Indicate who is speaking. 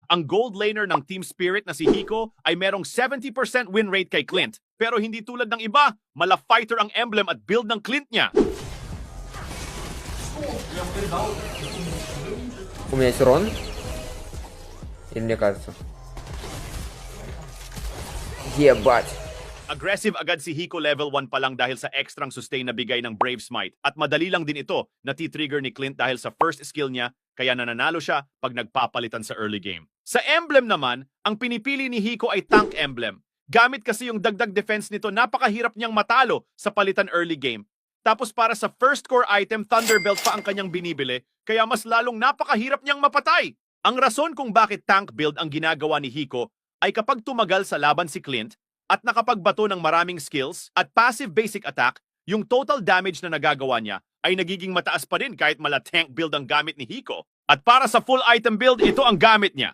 Speaker 1: Ang gold laner ng Team Spirit na si Hiko ay merong 70% win rate kay Clint. Pero hindi tulad ng iba, mala fighter ang emblem at build ng Clint niya.
Speaker 2: У меня есть урон? Или мне кажется? Ебать.
Speaker 1: Aggressive agad si Hiko level 1 pa lang dahil sa extrang sustain na bigay ng Brave Smite. At madali lang din ito na titrigger ni Clint dahil sa first skill niya, kaya nananalo siya pag nagpapalitan sa early game. Sa emblem naman, ang pinipili ni Hiko ay tank emblem. Gamit kasi yung dagdag defense nito, napakahirap niyang matalo sa palitan early game. Tapos para sa first core item, Thunderbelt pa ang kanyang binibili, kaya mas lalong napakahirap niyang mapatay. Ang rason kung bakit tank build ang ginagawa ni Hiko ay kapag tumagal sa laban si Clint at nakapagbato ng maraming skills at passive basic attack, yung total damage na nagagawa niya ay nagiging mataas pa rin kahit mala tank build ang gamit ni Hiko. At para sa full item build, ito ang gamit niya.